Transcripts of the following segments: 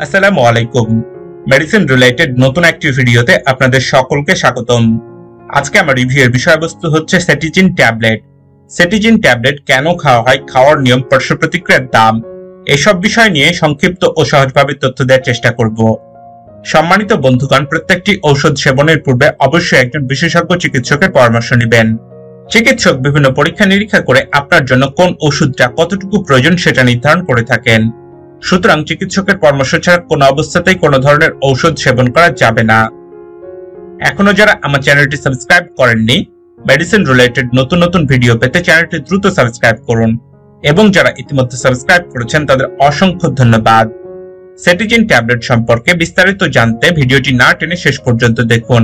আসসালামু আলাইকুম। Medicine related নতুন একটি ভিডিওতে আপনাদের সকলকে স্বাগতম। আজকে আমার রিভিউয়ের বিষয়বস্তু হচ্ছে সেটিজিন ট্যাবলেট। সেটিজিন ট্যাবলেট কেন খাওয়া হয়, খাওয়ার নিয়ম, পার্শ্ব প্রতিক্রিয়ার দাম, এসব বিষয় নিয়ে সংক্ষিপ্ত ও সহজভাবে তথ্য দেওয়ার চেষ্টা করব। সম্মানিত বন্ধুগণ, প্রত্যেকটি ঔষধ সেবনের পূর্বে অবশ্যই একজন বিশেষজ্ঞ চিকিৎসকের পরামর্শ নেবেন। চিকিৎসক বিভিন্ন পরীক্ষা নিরীক্ষা করে আপনার জন্য কোন ওষুধটা কতটুকু প্রয়োজন সেটা নির্ধারণ করে থাকেন। সুতরাং চিকিৎসকের পরামর্শ ছাড়া কোনো অবস্থাতেই কোনো ধরনের ঔষধ সেবন করা যাবে না। এখনো যারা আমার চ্যানেলটি সাবস্ক্রাইব করেননি, মেডিসিন রিলেটেড নতুন নতুন ভিডিও পেতে চ্যানেলটি দ্রুত সাবস্ক্রাইব করুন, এবং যারা ইতিমধ্যে সাবস্ক্রাইব করেছেন তাদের অসংখ্য ধন্যবাদ। সেটিজিন ট্যাবলেট সম্পর্কে বিস্তারিত জানতে ভিডিওটি না টেনে শেষ পর্যন্ত দেখুন।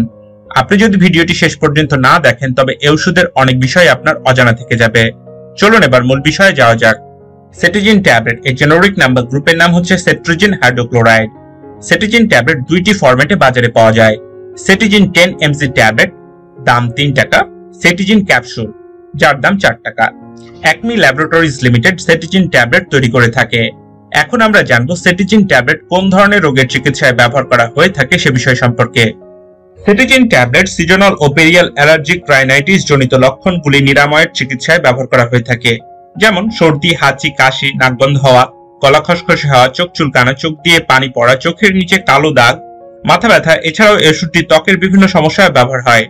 আপনি যদি ভিডিওটি শেষ পর্যন্ত না দেখেন তবে এই ওষুধের অনেক বিষয় আপনার অজানা থেকে যাবে। চলুন এবার মূল বিষয়ে যাওয়া যাক। সেটিজিন ট্যাবলেট এর জেনেরিক নাম্বার গ্রুপের নাম হচ্ছে সেট্রিজিন হাইড্রোক্লোরাইড। সেটিজিন ট্যাবলেট দুইটি ফরম্যাটে বাজারে পাওয়া যায়। সেটিজিন 10 mg ট্যাবলেট, দাম 3 টাকা। সেটিজিন ক্যাপসুল, যার দাম 4 টাকা। ACME ল্যাবরেটরিজ লিমিটেড সেটিজিন ট্যাবলেট তৈরি করে থাকে। এখন আমরা জানবো সেটিজিন ট্যাবলেট কোন ধরনের রোগের চিকিৎসায় ব্যবহার করা হয়ে থাকে সে বিষয় সম্পর্কে। সেটিজিন ট্যাবলেট সিজনাল ও পেরিয়াল অ্যালার্জিক রাইনাইটিস জনিত লক্ষণগুলি নিরাময়ের চিকিৎসায় ব্যবহার করা হয়ে থাকে, যেমন সর্দি, হাঁচি, কাশি, নাকবন্ধ হওয়া, গলা খসখসে হওয়া, চোখ চুলকানো, চোখ দিয়ে পানি পড়া, চোখের নিচে কালো দাগ, মাথা ব্যথা। এছাড়াও এই ওষুধটি ত্বকের বিভিন্ন সমস্যায় ব্যবহার হয়,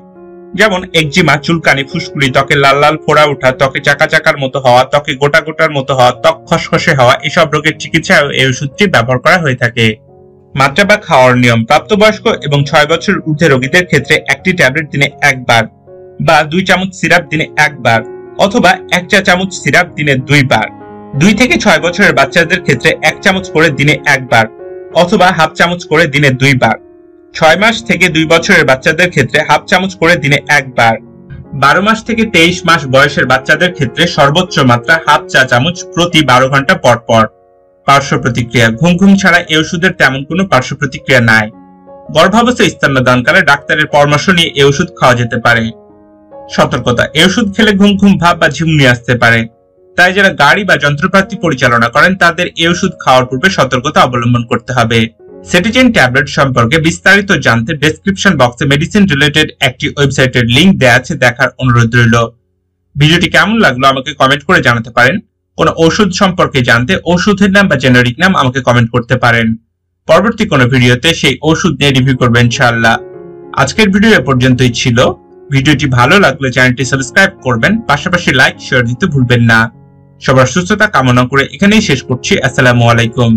যেমন একজিমা, চুলকানি, ফুসকুড়ি, ত্বকে লাল লাল ফোড়া ওঠা, ত্বকে চাকা চাকার মতো হওয়া, ত্বকে গোটা গোটার মতো হওয়া, ত্বক খসখসে হওয়া। এসব রোগের চিকিৎসায় এই ওষুধটি ব্যবহার করা হয়ে থাকে। মাত্রা বা খাওয়ার নিয়ম: প্রাপ্তবয়স্ক এবং 6 বছর ঊর্ধ্বে রোগীদের ক্ষেত্রে একটি ট্যাবলেট দিনে একবার বা 2 চামচ সিরাপ দিনে একবার, অথবা 1 চা চামচ সিরাপ দিনে 2 বার। 2 থেকে 6 বছরের বাচ্চাদের ক্ষেত্রে 1 চামচ করে দিনে একবার, অথবা হাফ চামচ করে দিনে 2 বার। 6 মাস থেকে 2 বছরের বাচ্চাদের ক্ষেত্রে হাফ চামচ করে দিনে একবার। 12 মাস থেকে 23 মাস বয়সের বাচ্চাদের ক্ষেত্রে সর্বোচ্চ মাত্রা হাফ চা চামচ প্রতি 12 ঘন্টা পর পর। পার্শ্ব প্রতিক্রিয়া: ঘুম ছাড়া এই ওষুধের তেমন কোনো পার্শ্ব প্রতিক্রিয়া নাই। গর্ভাবস্থায় স্তন্যদানকালে ডাক্তারের পরামর্শ নিয়ে এই ওষুধ খাওয়া যেতে পারে। সতর্কতা: এই ওষুধ খেলে ঘুম ভাব বা ঝিমুনি আসতে পারে, তাই যারা গাড়ি বা যন্ত্রপাতি পরিচালনা করেন তাদের এই ওষুধ খাওয়ার পূর্বে সতর্কতা অবলম্বন করতে হবে। সেটিজিন ট্যাবলেট সম্পর্কে বিস্তারিত জানতে ডেসক্রিপশন বক্সে মেডিসিন রিলেটেড একটি ওয়েবসাইটের লিংক দেওয়া আছে, দেখার অনুরোধ রইল। ভিডিওটি কেমন লাগলো আমাকে কমেন্ট করে জানাতে পারেন। কোনো ওষুধ সম্পর্কে জানতে ওষুধের নাম বা জেনারিক নাম আমাকে কমেন্ট করতে পারেন। পরবর্তী কোনো ভিডিওতে সেই ওষুধ নিয়ে রিভিউ করবেন ইনশাআল্লাহ। আজকের ভিডিও এ পর্যন্তই ছিল। ভিডিওটি ভালো লাগলে চ্যানেলটি সাবস্ক্রাইব করবেন, পাশাপাশি লাইক শেয়ার দিতে ভুলবেন না। সবার সুস্থতা কামনা করে এখানেই শেষ করছি। আসসালামু আলাইকুম।